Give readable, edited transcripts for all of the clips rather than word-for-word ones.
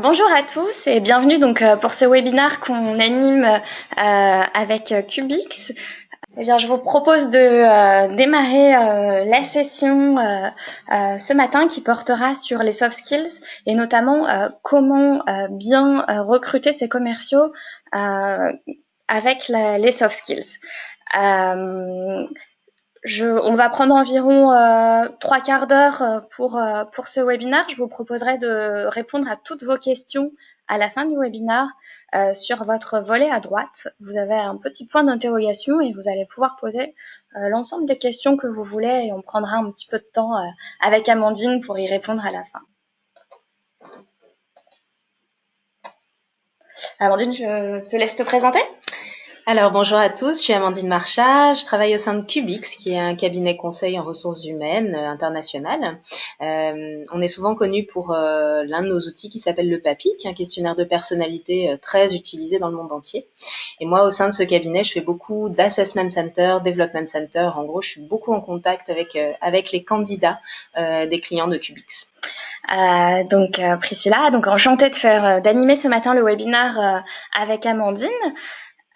Bonjour à tous et bienvenue pour ce webinaire qu'on anime avec Cubix. Eh bien, je vous propose de démarrer la session ce matin qui portera sur les soft skills et notamment comment bien recruter ses commerciaux avec les soft skills. On va prendre environ 3/4 d'heure pour ce webinaire. Je vous proposerai de répondre à toutes vos questions à la fin du webinaire. Sur votre volet à droite, vous avez un petit point d'interrogation et vous allez pouvoir poser l'ensemble des questions que vous voulez et on prendra un petit peu de temps avec Amandine pour y répondre à la fin. Amandine, je te laisse te présenter. Alors bonjour à tous, je suis Amandine Marchat, je travaille au sein de Cubix, qui est un cabinet conseil en ressources humaines international. On est souvent connu pour l'un de nos outils qui s'appelle le PAPI, qui est un questionnaire de personnalité très utilisé dans le monde entier. Et moi, au sein de ce cabinet, je fais beaucoup d'assessment center, development center. En gros, je suis beaucoup en contact avec les candidats des clients de Cubix. Priscilla, enchantée d'animer ce matin le webinaire avec Amandine.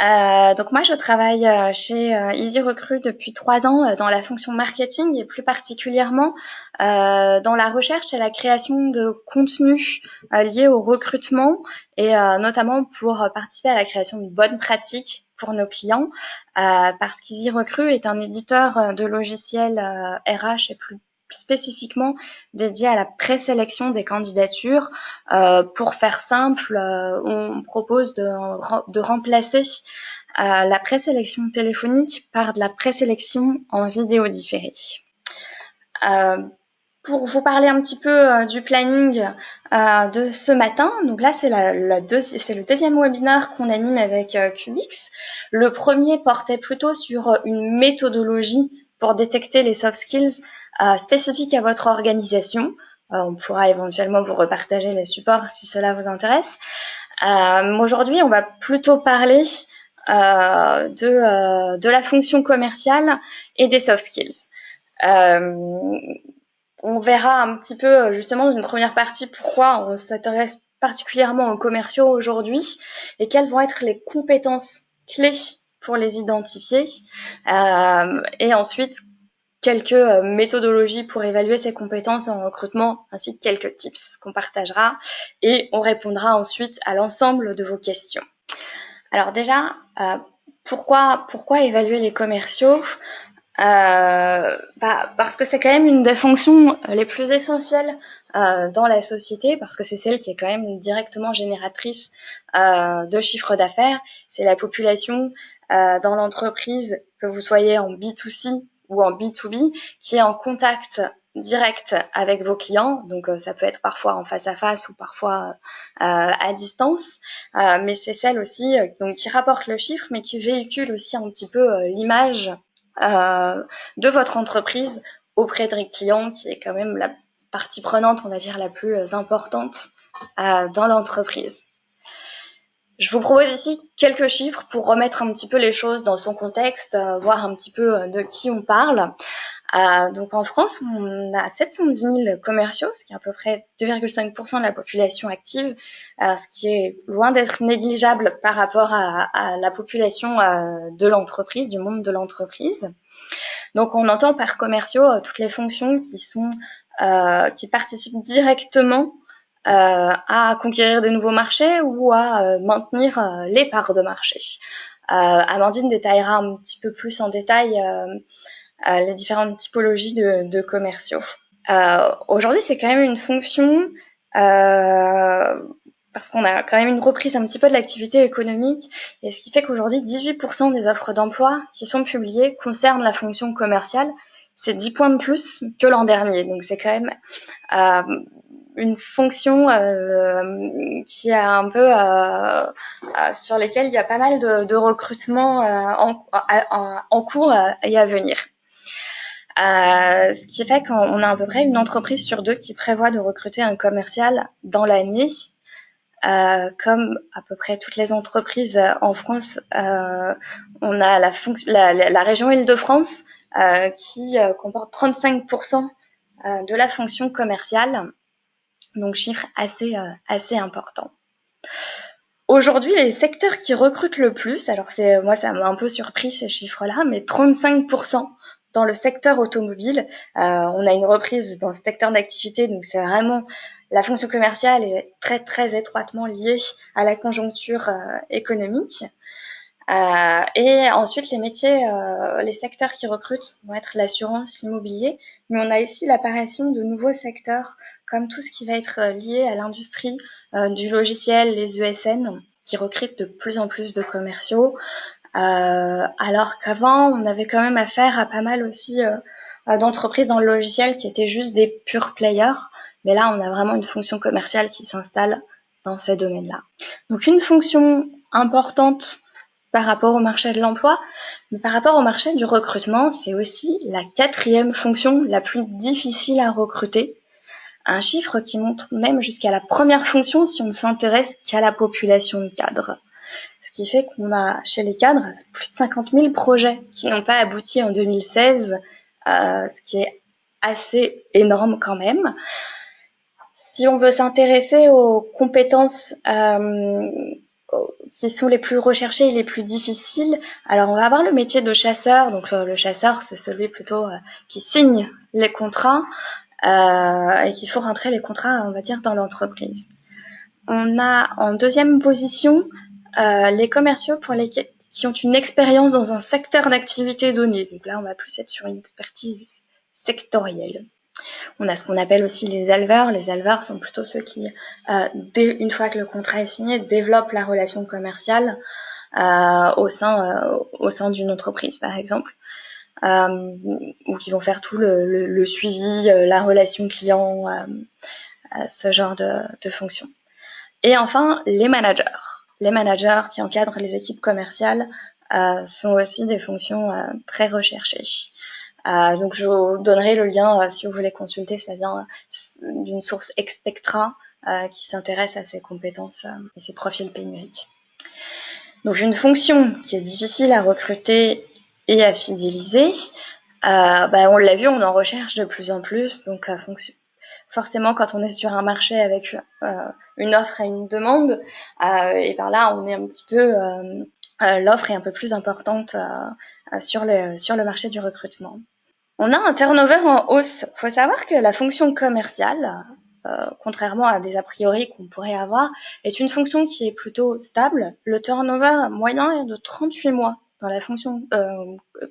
Moi, je travaille chez Easy Recruit depuis 3 ans dans la fonction marketing et plus particulièrement dans la recherche et la création de contenus liés au recrutement et notamment pour participer à la création de bonnes pratiques pour nos clients parce qu'Easy Recruit est un éditeur de logiciels RH et plus spécifiquement dédié à la présélection des candidatures. Pour faire simple, on propose de remplacer la présélection téléphonique par de la présélection en vidéo différée. Pour vous parler un petit peu du planning de ce matin, donc là c'est le deuxième webinaire qu'on anime avec Cubix. Le premier portait plutôt sur une méthodologie pour détecter les soft skills spécifiques à votre organisation. On pourra éventuellement vous repartager les supports si cela vous intéresse. Aujourd'hui, on va plutôt parler de la fonction commerciale et des soft skills. On verra un petit peu justement dans une première partie pourquoi on s'intéresse particulièrement aux commerciaux aujourd'hui et quelles vont être les compétences clés pour les identifier et ensuite quelques méthodologies pour évaluer ces compétences en recrutement ainsi que quelques tips qu'on partagera et on répondra ensuite à l'ensemble de vos questions. Alors déjà, pourquoi évaluer les commerciaux ? Parce que c'est quand même une des fonctions les plus essentielles dans la société, parce que c'est celle qui est quand même directement génératrice de chiffre d'affaires. C'est la population dans l'entreprise, que vous soyez en B2C ou en B2B, qui est en contact direct avec vos clients. Donc ça peut être parfois en face à face ou parfois à distance, mais c'est celle aussi donc qui rapporte le chiffre, mais qui véhicule aussi un petit peu l'image de votre entreprise auprès des clients, qui est quand même la partie prenante, on va dire, la plus importante dans l'entreprise. Je vous propose ici quelques chiffres pour remettre un petit peu les choses dans son contexte, voir un petit peu de qui on parle. Donc en France, on a 710 000 commerciaux, ce qui est à peu près 2,5% de la population active, ce qui est loin d'être négligeable par rapport à la population de l'entreprise, du monde de l'entreprise. Donc on entend par commerciaux toutes les fonctions qui participent directement à conquérir de nouveaux marchés ou à maintenir les parts de marché. Amandine détaillera un petit peu plus en détail les différentes typologies de commerciaux. Aujourd'hui, c'est quand même une fonction parce qu'on a quand même une reprise un petit peu de l'activité économique, et ce qui fait qu'aujourd'hui, 18% des offres d'emploi qui sont publiées concernent la fonction commerciale. C'est 10 points de plus que l'an dernier, donc c'est quand même une fonction qui est un peu sur lesquelles il y a pas mal de recrutements en cours et à venir. Ce qui fait qu'on a à peu près une entreprise sur 2 qui prévoit de recruter un commercial dans l'année. Comme à peu près toutes les entreprises en France, on a la région Île-de-France qui comporte 35% de la fonction commerciale. Donc chiffre assez important. Aujourd'hui, les secteurs qui recrutent le plus, alors moi ça m'a un peu surpris ces chiffres-là, mais 35% dans le secteur automobile. On a une reprise dans ce secteur d'activité, donc c'est vraiment la fonction commerciale est très très étroitement liée à la conjoncture économique. Et ensuite, les secteurs qui recrutent vont être l'assurance, l'immobilier, mais on a aussi l'apparition de nouveaux secteurs comme tout ce qui va être lié à l'industrie du logiciel, les ESN, qui recrutent de plus en plus de commerciaux, alors qu'avant, on avait quand même affaire à pas mal aussi d'entreprises dans le logiciel qui étaient juste des pure players, mais là, on a vraiment une fonction commerciale qui s'installe dans ces domaines-là. Donc une fonction importante par rapport au marché de l'emploi, mais par rapport au marché du recrutement, c'est aussi la 4e fonction la plus difficile à recruter. Un chiffre qui montre même jusqu'à la première fonction si on ne s'intéresse qu'à la population de cadres. Ce qui fait qu'on a chez les cadres plus de 50 000 projets qui n'ont pas abouti en 2016, ce qui est assez énorme quand même. Si on veut s'intéresser aux compétences qui sont les plus recherchés et les plus difficiles. Alors, on va avoir le métier de chasseur. Donc, le chasseur, c'est celui plutôt qui signe les contrats et qui faut rentrer les contrats, on va dire, dans l'entreprise. On a en 2e position les commerciaux qui ont une expérience dans un secteur d'activité donné. Donc là, on va plus être sur une expertise sectorielle. On a ce qu'on appelle aussi les éleveurs. Les éleveurs sont plutôt ceux qui, une fois que le contrat est signé, développent la relation commerciale au sein d'une entreprise, par exemple, ou qui vont faire tout le suivi, la relation client, ce genre de fonction. Et enfin, les managers. Les managers qui encadrent les équipes commerciales sont aussi des fonctions très recherchées. Donc je vous donnerai le lien si vous voulez consulter, ça vient d'une source Expectra qui s'intéresse à ces compétences et ces profils pénuriques. Donc une fonction qui est difficile à recruter et à fidéliser, on l'a vu, on en recherche de plus en plus, donc forcément quand on est sur un marché avec une offre et une demande, et par là on est un petit peu l'offre est un peu plus importante sur le marché du recrutement. On a un turnover en hausse. Il faut savoir que la fonction commerciale, contrairement à des a priori qu'on pourrait avoir, est une fonction qui est plutôt stable. Le turnover moyen est de 38 mois dans la fonction,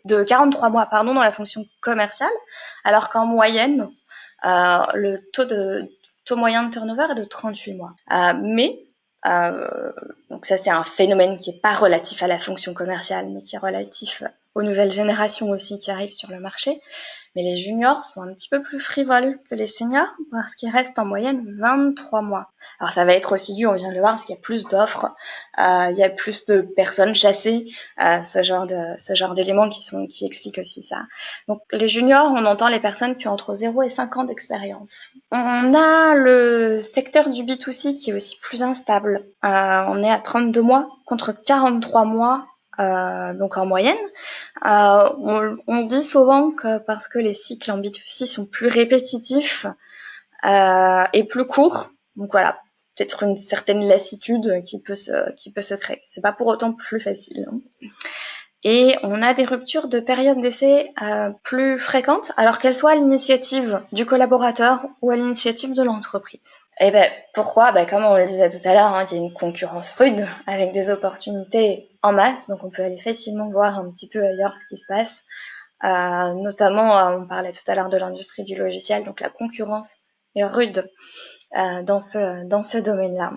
de 43 mois, pardon, dans la fonction commerciale, alors qu'en moyenne, le taux moyen de turnover est de 38 mois. Donc ça c'est un phénomène qui est pas relatif à la fonction commerciale, mais qui est relatif aux nouvelles générations aussi qui arrivent sur le marché. Mais les juniors sont un petit peu plus frivoles que les seniors parce qu'ils restent en moyenne 23 mois. Alors ça va être aussi dû, on vient de le voir, parce qu'il y a plus d'offres, il y a plus de personnes chassées, ce genre d'éléments qui expliquent aussi ça. Donc les juniors, on entend les personnes qui ont entre 0 et 5 ans d'expérience. On a le secteur du B2C qui est aussi plus instable. On est à 32 mois contre 43 mois donc en moyenne. On dit souvent que parce que les cycles en B2C sont plus répétitifs et plus courts, donc voilà, peut-être une certaine lassitude qui peut se créer. C'est pas pour autant plus facile. Et on a des ruptures de période d'essai plus fréquentes, alors qu'elles soient à l'initiative du collaborateur ou à l'initiative de l'entreprise. Et pourquoi comme on le disait tout à l'heure, il y a une concurrence rude avec des opportunités en masse, donc on peut aller facilement voir un petit peu ailleurs ce qui se passe. Notamment, on parlait tout à l'heure de l'industrie du logiciel, donc la concurrence est rude dans ce domaine-là.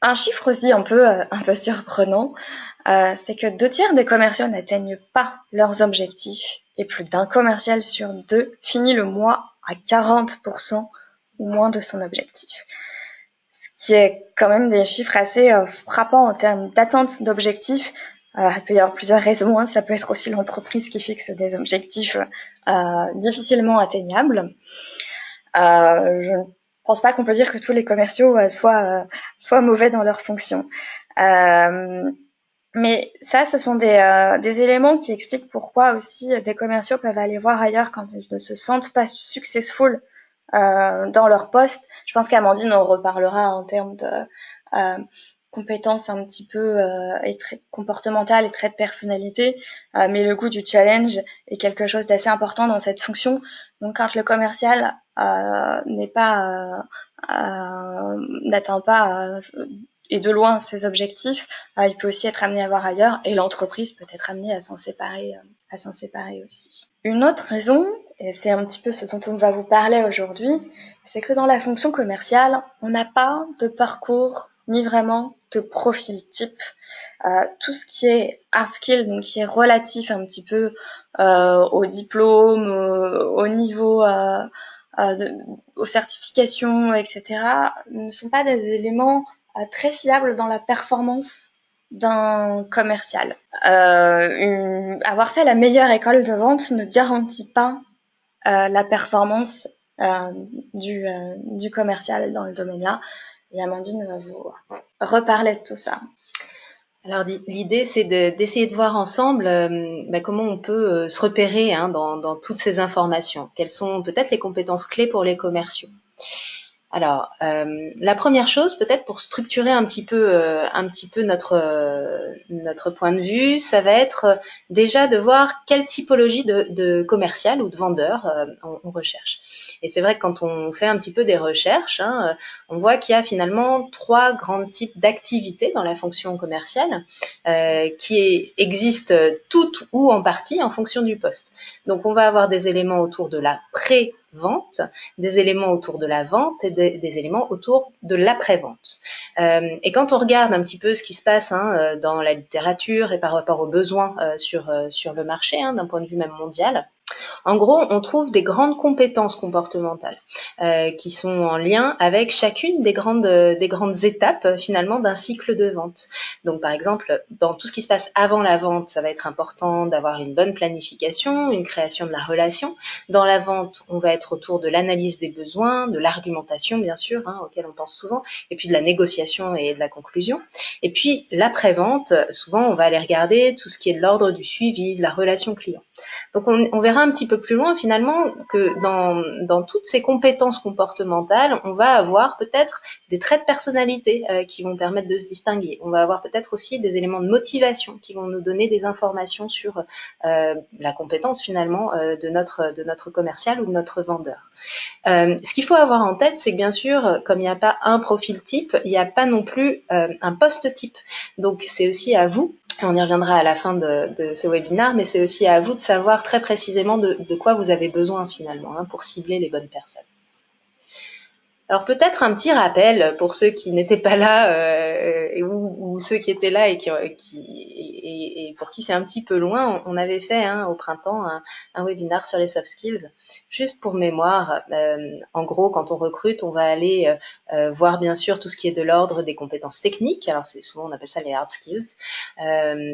Un chiffre aussi un peu surprenant, c'est que 2/3 des commerciaux n'atteignent pas leurs objectifs et plus d'un commercial sur 2 finit le mois à 40% ou moins de son objectif. Ce qui est quand même des chiffres assez frappants en termes d'atteinte d'objectifs. Il peut y avoir plusieurs raisons. Ça peut être aussi l'entreprise qui fixe des objectifs difficilement atteignables. Je ne pense pas qu'on peut dire que tous les commerciaux soient mauvais dans leur fonction. Mais ça, ce sont des éléments qui expliquent pourquoi aussi des commerciaux peuvent aller voir ailleurs quand ils ne se sentent pas successful dans leur poste. Je pense qu'Amandine en reparlera en termes de compétences un petit peu et comportementales et traits de personnalité, mais le goût du challenge est quelque chose d'assez important dans cette fonction. Donc quand le commercial n'atteint pas et de loin ses objectifs, il peut aussi être amené à voir ailleurs, et l'entreprise peut être amenée à s'en séparer aussi. Une autre raison, et c'est un petit peu ce dont on va vous parler aujourd'hui, c'est que dans la fonction commerciale, on n'a pas de parcours ni vraiment de profil type. Tout ce qui est hard skill, donc qui est relatif un petit peu au diplôme, au niveau, aux certifications, etc., ne sont pas des éléments très fiables dans la performance d'un commercial. Avoir fait la meilleure école de vente ne garantit pas la performance du commercial dans le domaine-là. Et Amandine va vous reparler de tout ça. Alors l'idée, c'est d'essayer de voir ensemble comment on peut se repérer dans toutes ces informations. Quelles sont peut-être les compétences clés pour les commerciaux. Alors, la première chose, peut-être pour structurer un petit peu notre point de vue, ça va être déjà de voir quelle typologie de commercial ou de vendeur on recherche. Et c'est vrai que quand on fait un petit peu des recherches, on voit qu'il y a finalement 3 grands types d'activités dans la fonction commerciale qui existent toutes ou en partie en fonction du poste. Donc, on va avoir des éléments autour de la pré-vente, des éléments autour de la vente et des éléments autour de l'après-vente. Et quand on regarde un petit peu ce qui se passe dans la littérature et par rapport aux besoins sur le marché, d'un point de vue même mondial, en gros, on trouve des grandes compétences comportementales qui sont en lien avec chacune des grandes étapes finalement d'un cycle de vente. Donc par exemple, dans tout ce qui se passe avant la vente, ça va être important d'avoir une bonne planification, une création de la relation. Dans la vente, on va être autour de l'analyse des besoins, de l'argumentation bien sûr, auquel on pense souvent, et puis de la négociation et de la conclusion. Et puis l'après-vente, souvent on va aller regarder tout ce qui est de l'ordre du suivi, de la relation client. Donc on verra un petit peu plus loin finalement que dans toutes ces compétences comportementales, on va avoir peut-être des traits de personnalité qui vont permettre de se distinguer. On va avoir peut-être aussi des éléments de motivation qui vont nous donner des informations sur la compétence finalement de notre commercial ou de notre vendeur. Ce qu'il faut avoir en tête, c'est que bien sûr, comme il n'y a pas un profil type, il n'y a pas non plus un poste type. Donc c'est aussi à vous, on y reviendra à la fin de ce webinaire, mais c'est aussi à vous de savoir très précisément de quoi vous avez besoin finalement pour cibler les bonnes personnes. Alors peut-être un petit rappel pour ceux qui n'étaient pas là ou ceux qui étaient là et pour qui c'est un petit peu loin. On avait fait au printemps un webinaire sur les soft skills. Juste pour mémoire, en gros, quand on recrute, on va aller voir bien sûr tout ce qui est de l'ordre des compétences techniques. Alors c'est souvent on appelle ça les hard skills.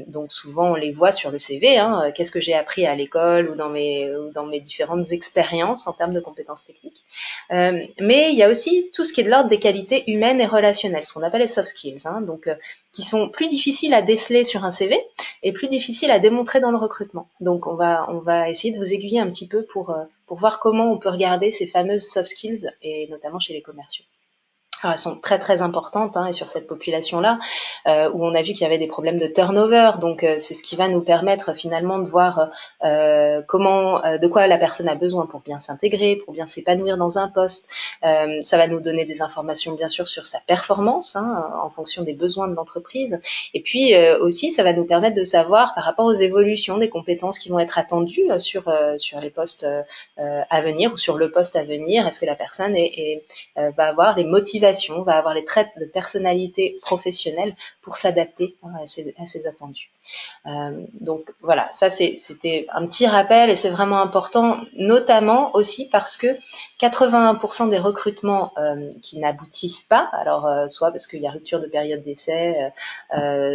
Donc souvent on les voit sur le CV. Qu'est-ce que j'ai appris à l'école ou dans mes différentes expériences en termes de compétences techniques. Mais il y a aussi tout ce qui est de l'ordre des qualités humaines et relationnelles, ce qu'on appelle les soft skills, donc qui sont plus difficiles à déceler sur un CV et plus difficiles à démontrer dans le recrutement. Donc on va essayer de vous aiguiller un petit peu pour voir comment on peut regarder ces fameuses soft skills et notamment chez les commerciaux. Alors, elles sont très très importantes et sur cette population-là où on a vu qu'il y avait des problèmes de turnover, donc c'est ce qui va nous permettre finalement de voir de quoi la personne a besoin pour bien s'intégrer, pour bien s'épanouir dans un poste. Ça va nous donner des informations bien sûr sur sa performance en fonction des besoins de l'entreprise, et puis aussi ça va nous permettre de savoir par rapport aux évolutions des compétences qui vont être attendues sur les postes à venir ou sur le poste à venir. Est-ce que la personne va avoir les motivations, va avoir les traits de personnalité professionnelle pour s'adapter à ces attendus. Donc voilà, ça c'était un petit rappel et c'est vraiment important, notamment aussi parce que 81% des recrutements qui n'aboutissent pas, alors soit parce qu'il y a rupture de période d'essai,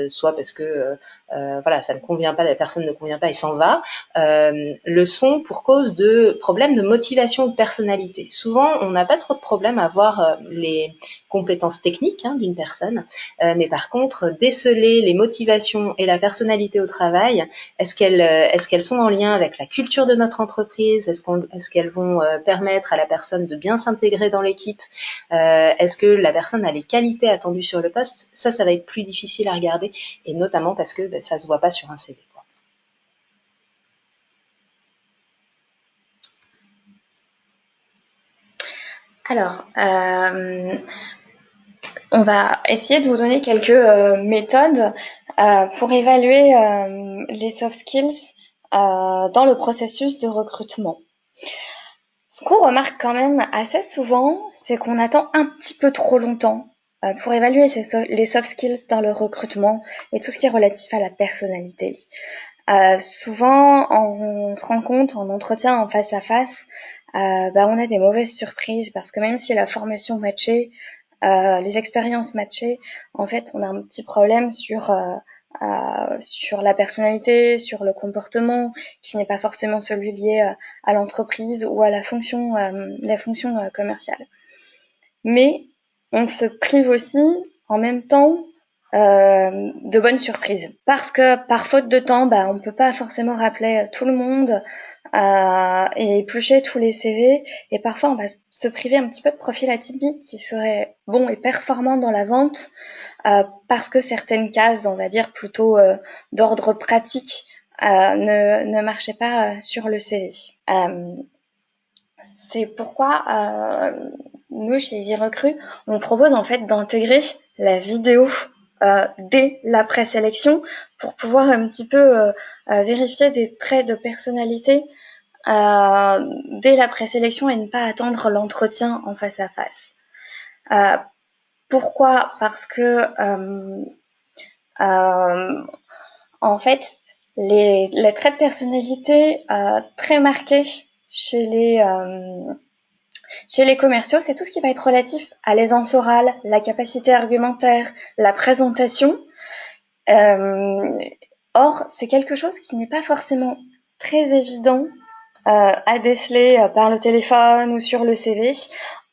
soit parce que ça ne convient pas, la personne ne convient pas et s'en va, le sont pour cause de problèmes de motivation ou de personnalité. Souvent, on n'a pas trop de problèmes à voir les compétences techniques d'une personne, mais par contre, déceler les motivations et la personnalité au travail, est-ce qu'elles sont en lien avec la culture de notre entreprise? Est-ce qu'elles vont permettre à la personne de bien s'intégrer dans l'équipe? Est-ce que la personne a les qualités attendues sur le poste? Ça va être plus difficile à regarder, et notamment parce que ça se voit pas sur un CV. Alors, on va essayer de vous donner quelques méthodes pour évaluer les soft skills dans le processus de recrutement. Ce qu'on remarque quand même assez souvent, c'est qu'on attend un petit peu trop longtemps pour évaluer les soft skills dans le recrutement et tout ce qui est relatif à la personnalité. Souvent, on se rend compte en entretien en face à face, on a des mauvaises surprises parce que même si la formation matchait, les expériences matchées, en fait, on a un petit problème sur la personnalité, sur le comportement, qui n'est pas forcément celui lié à l'entreprise ou à la fonction commerciale. Mais on se prive aussi en même temps de bonnes surprises. Parce que par faute de temps, on peut pas forcément rappeler tout le monde et éplucher tous les CV. Et parfois, on va se priver un petit peu de profils atypiques qui seraient bons et performants dans la vente parce que certaines cases, on va dire plutôt d'ordre pratique, ne marchaient pas sur le CV. C'est pourquoi nous, chez EasyRecruit, on propose en fait d'intégrer la vidéo dès la présélection pour pouvoir un petit peu vérifier des traits de personnalité dès la présélection et ne pas attendre l'entretien en face à face. Pourquoi ? Parce que en fait, les traits de personnalité très marqués chez les commerciaux, c'est tout ce qui va être relatif à l'aisance orale, la capacité argumentaire, la présentation. Or, c'est quelque chose qui n'est pas forcément très évident à déceler par le téléphone ou sur le CV.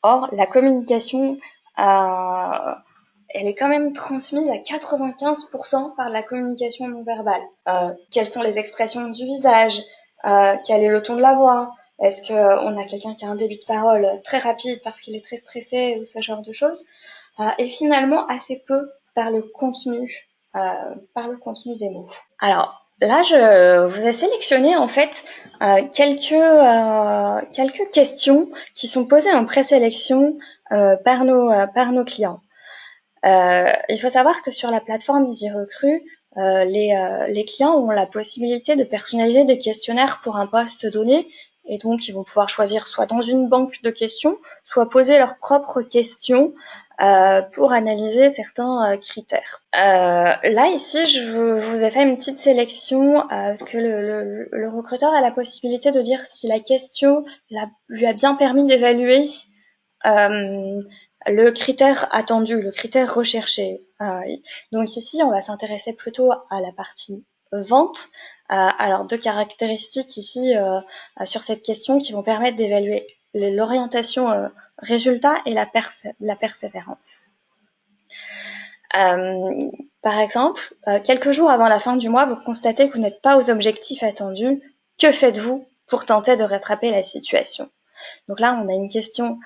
Or, la communication, elle est quand même transmise à 95% par la communication non verbale. Quelles sont les expressions du visage ? Quel est le ton de la voix ? Est-ce qu'on a quelqu'un qui a un débit de parole très rapide parce qu'il est très stressé ou ce genre de choses ? Et finalement, assez peu par le contenu des mots. Alors, là, je vous ai sélectionné en fait quelques questions qui sont posées en présélection par nos clients. Il faut savoir que sur la plateforme EasyRecruit, les clients ont la possibilité de personnaliser des questionnaires pour un poste donné, et donc ils vont pouvoir choisir soit dans une banque de questions, soit poser leurs propres questions pour analyser certains critères. Là ici, je vous ai fait une petite sélection parce que le recruteur a la possibilité de dire si la question lui a bien permis d'évaluer le critère attendu, le critère recherché. Donc ici, on va s'intéresser plutôt à la partie vente. Alors, deux caractéristiques ici sur cette question qui vont permettre d'évaluer l'orientation résultat et la persévérance. Par exemple, quelques jours avant la fin du mois, vous constatez que vous n'êtes pas aux objectifs attendus. Que faites-vous pour tenter de rattraper la situation ? Donc là, on a une question,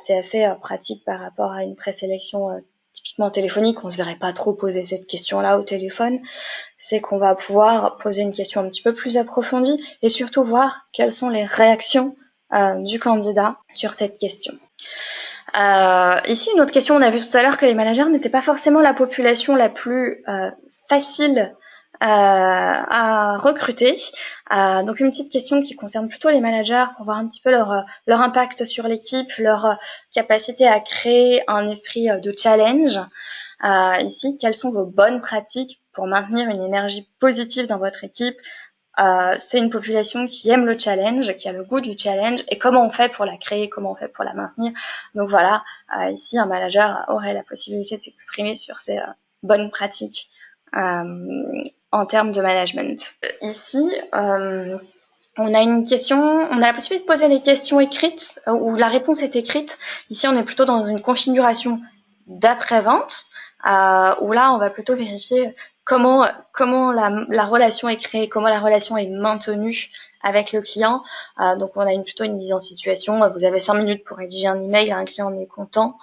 c'est assez pratique par rapport à une présélection typiquement téléphonique. On ne se verrait pas trop poser cette question-là au téléphone. C'est qu'on va pouvoir poser une question un petit peu plus approfondie et surtout voir quelles sont les réactions du candidat sur cette question. Ici, une autre question, on a vu tout à l'heure que les managers n'étaient pas forcément la population la plus facile à recruter. Donc une petite question qui concerne plutôt les managers pour voir un petit peu leur impact sur l'équipe, leur capacité à créer un esprit de challenge. Ici, quelles sont vos bonnes pratiques pour maintenir une énergie positive dans votre équipe ? C'est une population qui aime le challenge, qui a le goût du challenge, et comment on fait pour la créer, comment on fait pour la maintenir. Donc voilà, ici un manager aurait la possibilité de s'exprimer sur ces bonnes pratiques en termes de management. Ici, on a une question, on a la possibilité de poser des questions écrites où la réponse est écrite. Ici, on est plutôt dans une configuration d'après-vente, où là, on va plutôt vérifier comment la relation est créée, comment la relation est maintenue avec le client. Donc, on a plutôt une mise en situation. Vous avez 5 minutes pour rédiger un email à un client mécontent,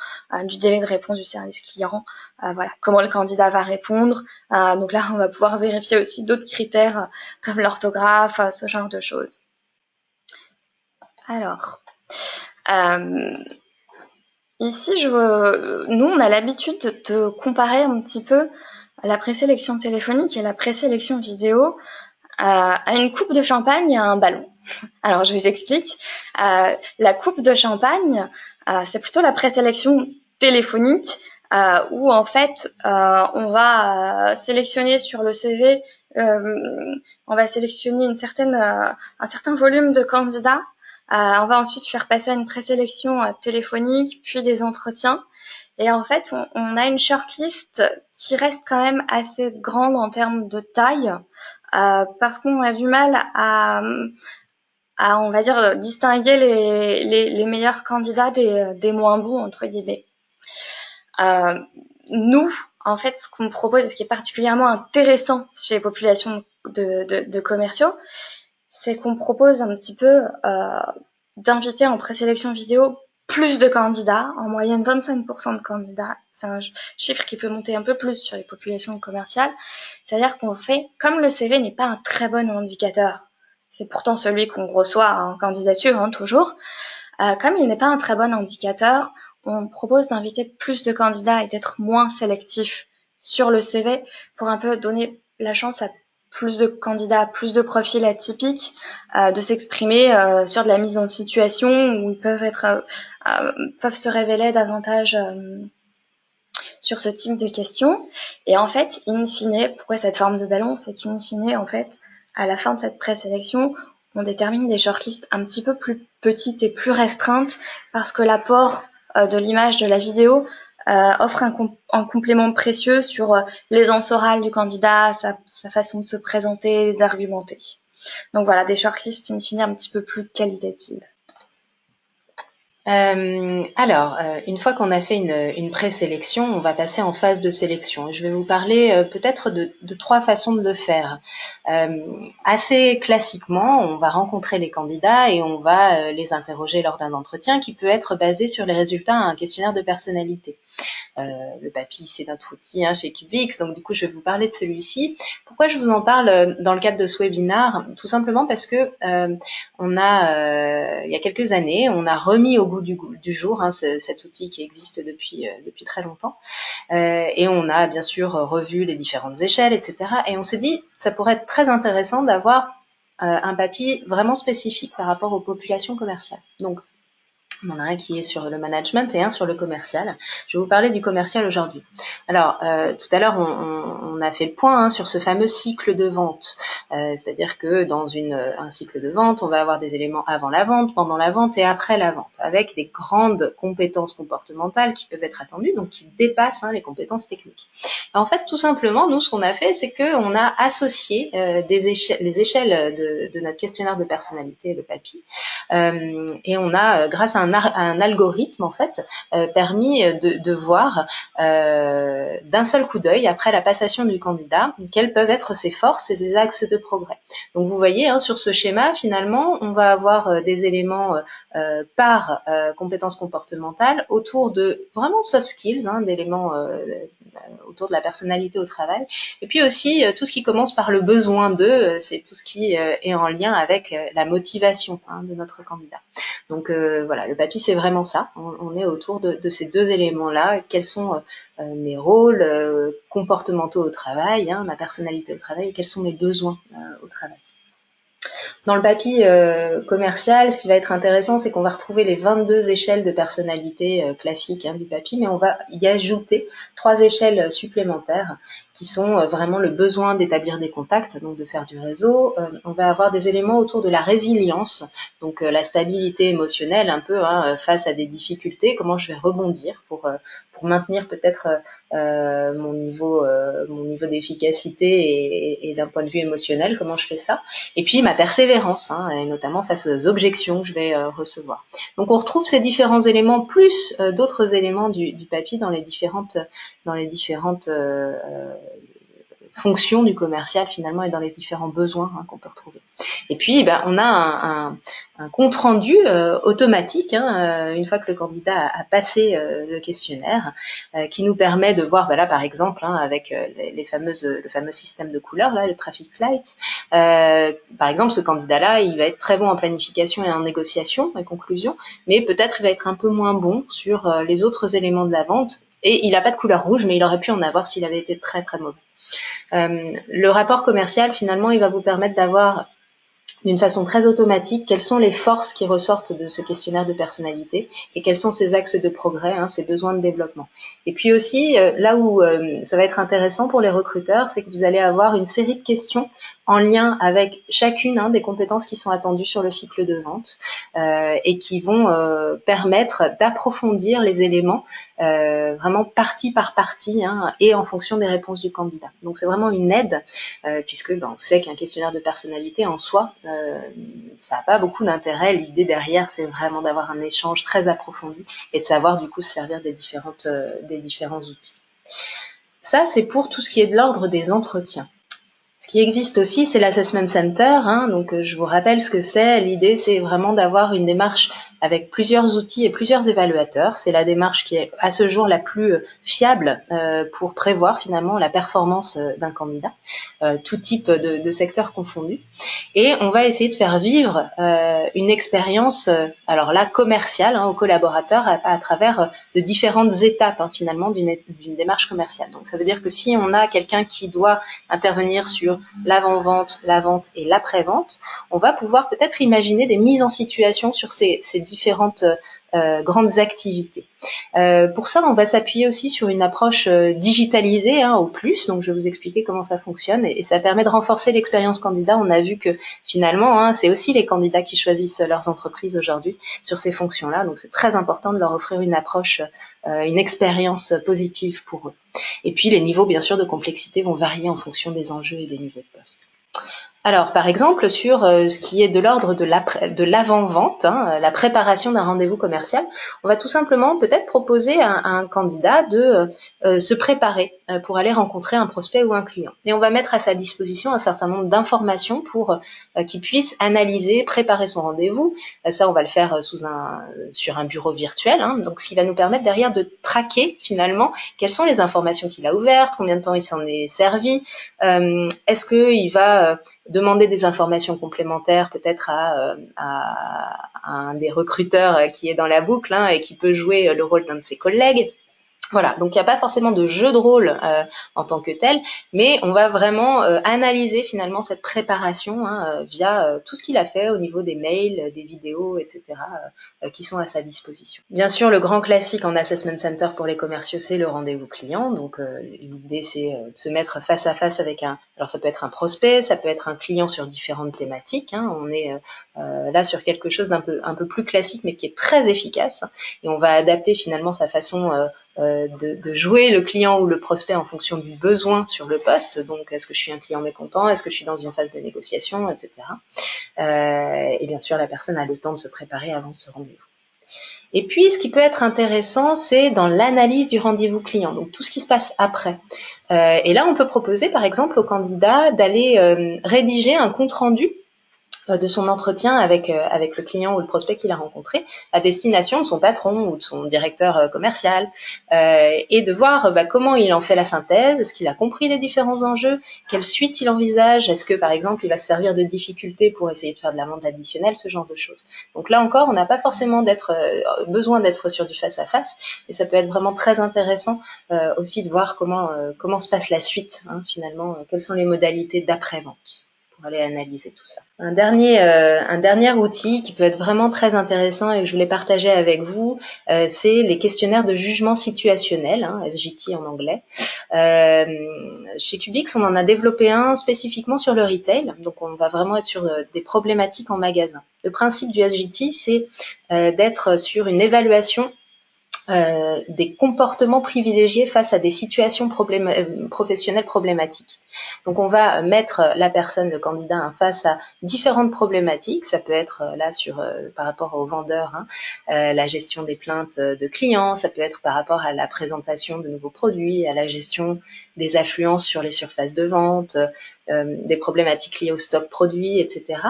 du délai de réponse du service client, voilà, comment le candidat va répondre. Donc là, on va pouvoir vérifier aussi d'autres critères comme l'orthographe, ce genre de choses. Alors, ici, nous, on a l'habitude de comparer un petit peu la présélection téléphonique et la présélection vidéo à une coupe de champagne et à un ballon. Alors, je vous explique. La coupe de champagne, c'est plutôt la présélection téléphonique où, en fait, on va sélectionner sur le CV, on va sélectionner un certain volume de candidats. On va ensuite faire passer à une présélection téléphonique, puis des entretiens. Et en fait, on a une shortlist qui reste quand même assez grande en termes de taille, parce qu'on a du mal à on va dire, distinguer les meilleurs candidats des moins bons, entre guillemets. Nous, en fait, ce qu'on propose et ce qui est particulièrement intéressant chez les populations de commerciaux, c'est qu'on propose un petit peu d'inviter en présélection vidéo plus de candidats, en moyenne 25% de candidats. C'est un chiffre qui peut monter un peu plus sur les populations commerciales. C'est-à-dire qu'on fait, comme le CV n'est pas un très bon indicateur, c'est pourtant celui qu'on reçoit en candidature, toujours, comme il n'est pas un très bon indicateur, on propose d'inviter plus de candidats et d'être moins sélectif sur le CV pour un peu donner la chance à plus de candidats, plus de profils atypiques, de s'exprimer sur de la mise en situation où ils peuvent se révéler davantage sur ce type de questions. Et en fait, in fine, pourquoi cette forme de ballon, c'est qu'in fine, en fait, à la fin de cette présélection, on détermine des shortlists un petit peu plus petites et plus restreintes parce que l'apport de l'image de la vidéo offre un complément précieux sur l'aisance orale du candidat, sa façon de se présenter, d'argumenter. Donc voilà, des shortlists in fine un petit peu plus qualitatives. Une fois qu'on a fait une présélection, on va passer en phase de sélection. Et je vais vous parler peut-être de 3 façons de le faire. Assez classiquement, on va rencontrer les candidats et on va les interroger lors d'un entretien qui peut être basé sur les résultats à un questionnaire de personnalité. Le PAPI, c'est notre outil chez Cubix, donc du coup je vais vous parler de celui-ci. Pourquoi je vous en parle dans le cadre de ce webinaire? Tout simplement parce que il y a quelques années, on a remis au goût du jour cet outil qui existe depuis très longtemps, et on a bien sûr revu les différentes échelles, etc. Et on s'est dit, ça pourrait être très intéressant d'avoir un PAPI vraiment spécifique par rapport aux populations commerciales. Donc, on en a un qui est sur le management et un sur le commercial. Je vais vous parler du commercial aujourd'hui. Alors, tout à l'heure, on a fait le point sur ce fameux cycle de vente. C'est-à-dire que dans un cycle de vente, on va avoir des éléments avant la vente, pendant la vente et après la vente, avec des grandes compétences comportementales qui peuvent être attendues, donc qui dépassent les compétences techniques. Et en fait, tout simplement, nous, ce qu'on a fait, c'est qu'on a associé les échelles de notre questionnaire de personnalité, le PAPI, et on a, grâce à un algorithme, en fait, permis de voir d'un seul coup d'œil, après la passation du candidat, quelles peuvent être ses forces et ses axes de progrès. Donc vous voyez, sur ce schéma, finalement, on va avoir des éléments par compétences comportementales autour de vraiment soft skills, d'éléments autour de la personnalité au travail, et puis aussi tout ce qui commence par le besoin d'eux, c'est tout ce qui est en lien avec la motivation de notre candidat. Donc voilà, le PAPI, c'est vraiment ça. On est autour de ces 2 éléments-là. Quels sont mes rôles comportementaux au travail, ma personnalité au travail, et quels sont mes besoins au travail. Dans le PAPI commercial, ce qui va être intéressant, c'est qu'on va retrouver les 22 échelles de personnalité classiques du PAPI, mais on va y ajouter 3 échelles supplémentaires qui sont vraiment le besoin d'établir des contacts, donc de faire du réseau. On va avoir des éléments autour de la résilience, donc la stabilité émotionnelle un peu face à des difficultés, comment je vais rebondir pour maintenir peut-être mon niveau niveau d'efficacité et d'un point de vue émotionnel, comment je fais ça. Et puis ma persévérance, et notamment face aux objections que je vais recevoir. Donc on retrouve ces différents éléments, plus d'autres éléments du papier dans les différentes fonction du commercial finalement et dans les différents besoins qu'on peut retrouver. Et puis on a un compte rendu automatique une fois que le candidat a passé le questionnaire qui nous permet de voir là par exemple avec le fameux système de couleurs là, le traffic light. Par exemple, ce candidat-là, il va être très bon en planification et en négociation et conclusion, mais peut-être il va être un peu moins bon sur les autres éléments de la vente. Et il n'a pas de couleur rouge, mais il aurait pu en avoir s'il avait été très très mauvais. Le rapport commercial, finalement, il va vous permettre d'avoir d'une façon très automatique quelles sont les forces qui ressortent de ce questionnaire de personnalité et quels sont ses axes de progrès, ses besoins de développement. Et puis aussi, là où ça va être intéressant pour les recruteurs, c'est que vous allez avoir une série de questions en lien avec chacune des compétences qui sont attendues sur le cycle de vente et qui vont permettre d'approfondir les éléments vraiment partie par partie et en fonction des réponses du candidat. Donc c'est vraiment une aide puisque on sait qu'un questionnaire de personnalité en soi, ça n'a pas beaucoup d'intérêt. L'idée derrière, c'est vraiment d'avoir un échange très approfondi et de savoir du coup se servir des différents outils. Ça, c'est pour tout ce qui est de l'ordre des entretiens. Ce qui existe aussi, c'est l'Assessment Center. Donc, je vous rappelle ce que c'est. L'idée, c'est vraiment d'avoir une démarche avec plusieurs outils et plusieurs évaluateurs. C'est la démarche qui est à ce jour la plus fiable pour prévoir finalement la performance d'un candidat, tout type de secteur confondu. Et on va essayer de faire vivre une expérience, alors là, commerciale aux collaborateurs à travers de différentes étapes finalement d'une démarche commerciale. Donc, ça veut dire que si on a quelqu'un qui doit intervenir sur l'avant-vente, la vente et l'après-vente, on va pouvoir peut-être imaginer des mises en situation sur ces différentes grandes activités. Pour ça, on va s'appuyer aussi sur une approche digitalisée au plus. Donc, je vais vous expliquer comment ça fonctionne et ça permet de renforcer l'expérience candidat. On a vu que finalement, c'est aussi les candidats qui choisissent leurs entreprises aujourd'hui sur ces fonctions-là. Donc, c'est très important de leur offrir une approche, une expérience positive pour eux. Et puis, les niveaux, bien sûr, de complexité vont varier en fonction des enjeux et des niveaux de poste. Alors, par exemple, sur ce qui est de l'ordre de l'avant-vente, la préparation d'un rendez-vous commercial, on va tout simplement peut-être proposer à un candidat de se préparer pour aller rencontrer un prospect ou un client. Et on va mettre à sa disposition un certain nombre d'informations pour qu'il puisse analyser, préparer son rendez-vous. Ça, on va le faire sur un bureau virtuel. Donc, ce qui va nous permettre derrière de traquer finalement quelles sont les informations qu'il a ouvertes, combien de temps il s'en est servi, est-ce qu'il va demander des informations complémentaires peut-être à un des recruteurs qui est dans la boucle et qui peut jouer le rôle d'un de ses collègues. Voilà, donc il n'y a pas forcément de jeu de rôle en tant que tel, mais on va vraiment analyser finalement cette préparation via tout ce qu'il a fait au niveau des mails, des vidéos, etc. Qui sont à sa disposition. Bien sûr, le grand classique en Assessment Center pour les commerciaux, c'est le rendez-vous client. Donc l'idée, c'est de se mettre face à face avec alors ça peut être un prospect, ça peut être un client sur différentes thématiques. On est là sur quelque chose d'un peu plus classique, mais qui est très efficace. Et on va adapter finalement sa façon de jouer le client ou le prospect en fonction du besoin sur le poste. Donc, est-ce que je suis un client mécontent? Est-ce que je suis dans une phase de négociation, etc. Et bien sûr, la personne a le temps de se préparer avant ce rendez-vous. Et puis, ce qui peut être intéressant, c'est dans l'analyse du rendez-vous client, donc tout ce qui se passe après. Et là, on peut proposer, par exemple, au candidat d'aller rédiger un compte-rendu de son entretien avec le client ou le prospect qu'il a rencontré à destination de son patron ou de son directeur commercial et de voir comment il en fait la synthèse, est-ce qu'il a compris les différents enjeux, quelle suite il envisage, est-ce que par exemple il va se servir de difficultés pour essayer de faire de la vente additionnelle, ce genre de choses. Donc là encore, on n'a pas forcément besoin d'être sur du face-à-face, et ça peut être vraiment très intéressant aussi de voir comment se passe la suite finalement, quelles sont les modalités d'après-vente. Aller analyser tout ça. Un dernier outil qui peut être vraiment très intéressant et que je voulais partager avec vous, c'est les questionnaires de jugement situationnel, SJT en anglais. Chez Qubix, on en a développé un spécifiquement sur le retail, donc on va vraiment être sur des problématiques en magasin. Le principe du SJT, c'est d'être sur une évaluation des comportements privilégiés face à des situations professionnelles problématiques. Donc on va mettre la personne, le candidat, face à différentes problématiques. Ça peut être là par rapport aux vendeurs, la gestion des plaintes de clients, ça peut être par rapport à la présentation de nouveaux produits, à la gestion des affluences sur les surfaces de vente, des problématiques liées au stock produit, etc.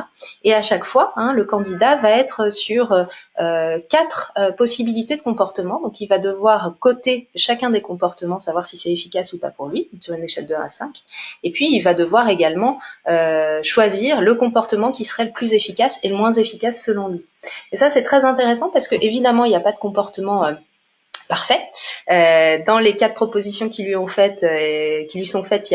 Et à chaque fois, le candidat va être sur 4 possibilités de comportement. Donc il va devoir coter chacun des comportements, savoir si c'est efficace ou pas pour lui, sur une échelle de 1 à 5. Et puis il va devoir également choisir le comportement qui serait le plus efficace et le moins efficace selon lui. Et ça, c'est très intéressant parce que évidemment, il n'y a pas de comportement parfait. Dans les 4 propositions qui lui sont faites,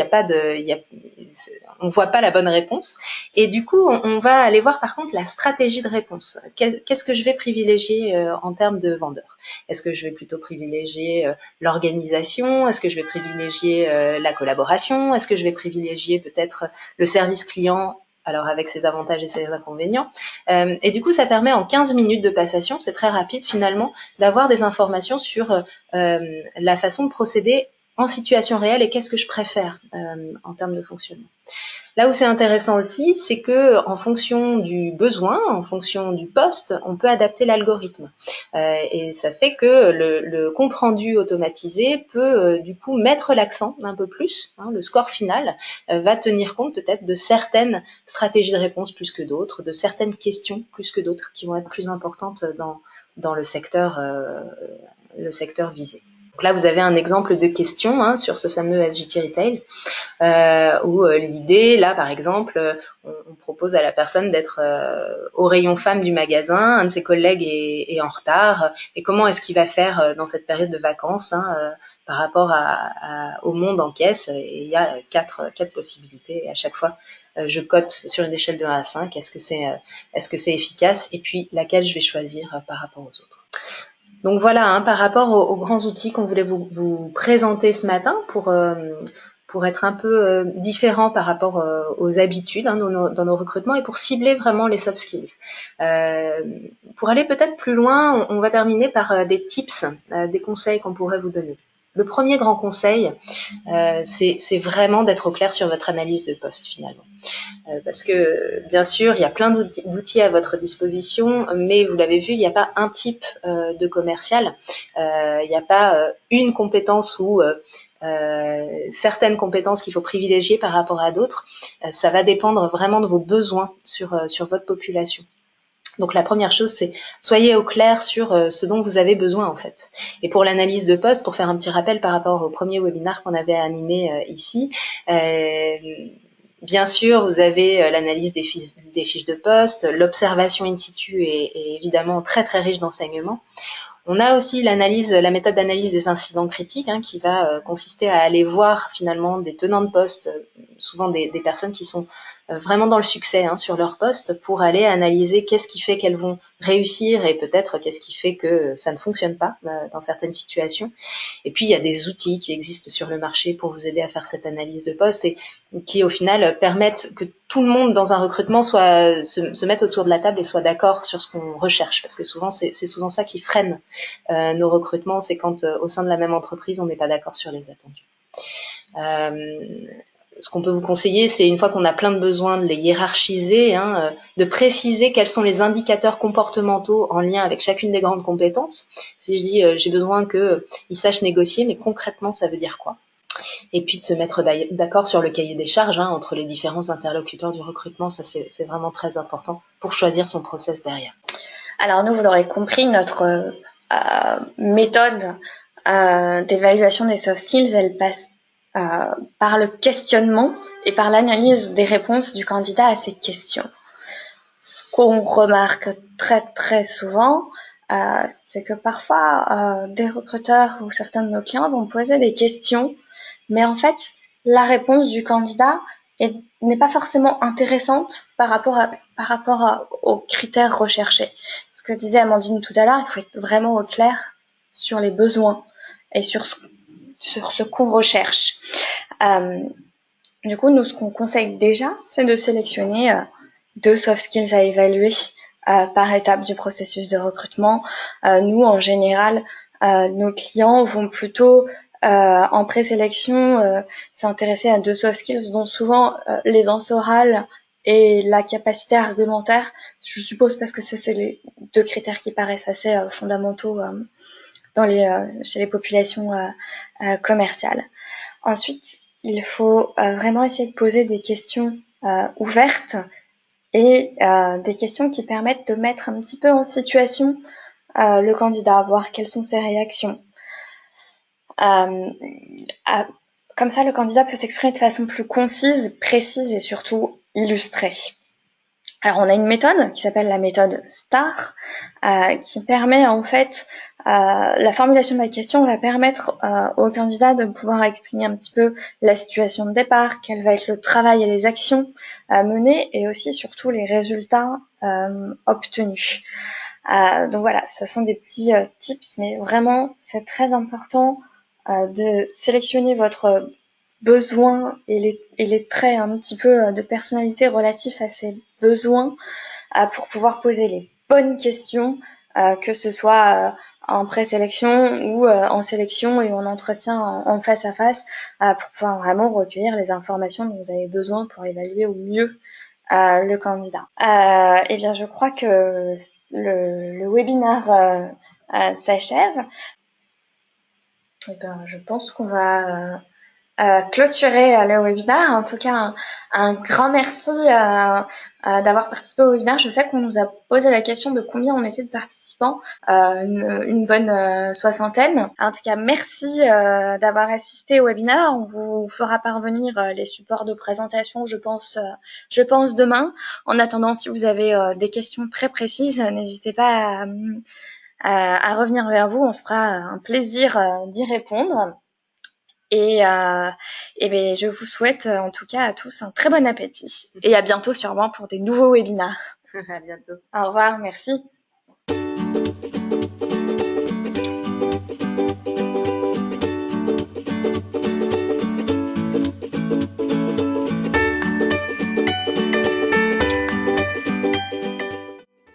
on voit pas la bonne réponse. Et du coup, on va aller voir par contre la stratégie de réponse. Qu'est-ce que je vais privilégier en termes de vendeur? Est-ce que je vais plutôt privilégier l'organisation? Est-ce que je vais privilégier la collaboration? Est-ce que je vais privilégier peut-être le service client? Alors avec ses avantages et ses inconvénients. Et du coup, ça permet en 15 minutes de passation, c'est très rapide finalement, d'avoir des informations sur la façon de procéder en situation réelle et qu'est-ce que je préfère en termes de fonctionnement. Là où c'est intéressant aussi, c'est que en fonction du besoin, en fonction du poste, on peut adapter l'algorithme. Et ça fait que le compte-rendu automatisé peut du coup mettre l'accent un peu plus. Le score final va tenir compte peut-être de certaines stratégies de réponse plus que d'autres, de certaines questions plus que d'autres qui vont être plus importantes dans le secteur visé. Donc là, vous avez un exemple de question sur ce fameux SJT Retail, où l'idée, là par exemple, on propose à la personne d'être au rayon femme du magasin, un de ses collègues est en retard, et comment est-ce qu'il va faire dans cette période de vacances par rapport au monde en caisse. Et il y a quatre possibilités, et à chaque fois je cote sur une échelle de 1 à 5, est-ce que c'est efficace, et puis laquelle je vais choisir par rapport aux autres. Donc voilà, par rapport aux grands outils qu'on voulait vous présenter ce matin pour être un peu différent par rapport aux habitudes dans nos recrutements et pour cibler vraiment les soft skills. Pour aller peut-être plus loin, on va terminer par des tips, des conseils qu'on pourrait vous donner. Le premier grand conseil, c'est vraiment d'être au clair sur votre analyse de poste finalement. Parce que bien sûr, il y a plein d'outils à votre disposition, mais vous l'avez vu, il n'y a pas un type de commercial, il n'y a pas une compétence ou certaines compétences qu'il faut privilégier par rapport à d'autres. Ça va dépendre vraiment de vos besoins sur votre population. Donc la première chose, c'est soyez au clair sur ce dont vous avez besoin en fait. Et pour l'analyse de poste, pour faire un petit rappel par rapport au premier webinaire qu'on avait animé ici, bien sûr, vous avez l'analyse des fiches de poste, l'observation in situ est évidemment très très riche d'enseignements. On a aussi la méthode d'analyse des incidents critiques qui va consister à aller voir finalement des tenants de poste, souvent des personnes qui sont vraiment dans le succès sur leur poste, pour aller analyser qu'est-ce qui fait qu'elles vont réussir et peut-être qu'est-ce qui fait que ça ne fonctionne pas dans certaines situations. Et puis il y a des outils qui existent sur le marché pour vous aider à faire cette analyse de poste et qui au final permettent que tout le monde dans un recrutement se mette autour de la table et soit d'accord sur ce qu'on recherche, parce que souvent c'est souvent ça qui freine nos recrutements, c'est quand au sein de la même entreprise on n'est pas d'accord sur les attendus. Ce qu'on peut vous conseiller, c'est une fois qu'on a plein de besoins, de les hiérarchiser, de préciser quels sont les indicateurs comportementaux en lien avec chacune des grandes compétences. Si je dis j'ai besoin qu'ils sachent négocier, mais concrètement ça veut dire quoi? Et puis de se mettre d'accord sur le cahier des charges entre les différents interlocuteurs du recrutement, ça c'est vraiment très important pour choisir son process derrière. Alors nous, vous l'aurez compris, notre méthode d'évaluation des soft skills, elle passe par le questionnement et par l'analyse des réponses du candidat à ces questions. Ce qu'on remarque très très souvent, c'est que parfois des recruteurs ou certains de nos clients vont poser des questions, mais en fait la réponse du candidat n'est pas forcément intéressante par rapport aux critères recherchés. Ce que disait Amandine tout à l'heure, il faut être vraiment au clair sur les besoins et sur ce qu'on recherche. Du coup, nous, ce qu'on conseille déjà, c'est de sélectionner 2 soft skills à évaluer par étape du processus de recrutement. Nous, en général, Nos clients vont plutôt en présélection s'intéresser à 2 soft skills dont souvent l'aisance orale et la capacité argumentaire, je suppose, parce que ça c'est les 2 critères qui paraissent assez fondamentaux chez les populations commerciales. Ensuite, il faut vraiment essayer de poser des questions ouvertes et des questions qui permettent de mettre un petit peu en situation le candidat, voir quelles sont ses réactions. Comme ça, le candidat peut s'exprimer de façon plus concise, précise et surtout illustrée. Alors, on a une méthode qui s'appelle la méthode STAR, qui permet en fait, la formulation de la question va permettre au candidat de pouvoir exprimer un petit peu la situation de départ, quel va être le travail et les actions menées, et aussi surtout les résultats obtenus. Donc voilà, ce sont des petits tips, mais vraiment, c'est très important de sélectionner votre besoin et les traits un petit peu de personnalité relatifs à ces besoins pour pouvoir poser les bonnes questions, que ce soit en présélection ou en sélection et en entretien en face à face, pour pouvoir vraiment recueillir les informations dont vous avez besoin pour évaluer au mieux le candidat. Eh bien, je crois que le webinaire s'achève. Eh bien, je pense qu'on va clôturer le webinaire. En tout cas, un grand merci d'avoir participé au webinaire. Je sais qu'on nous a posé la question de combien on était de participants, une bonne soixantaine. En tout cas, merci d'avoir assisté au webinaire. On vous fera parvenir les supports de présentation, je pense demain. En attendant, si vous avez des questions très précises, n'hésitez pas à revenir vers vous. On se fera un plaisir d'y répondre. Et ben, je vous souhaite en tout cas à tous un très bon appétit et à bientôt sûrement pour des nouveaux webinaires. À bientôt. Au revoir, merci.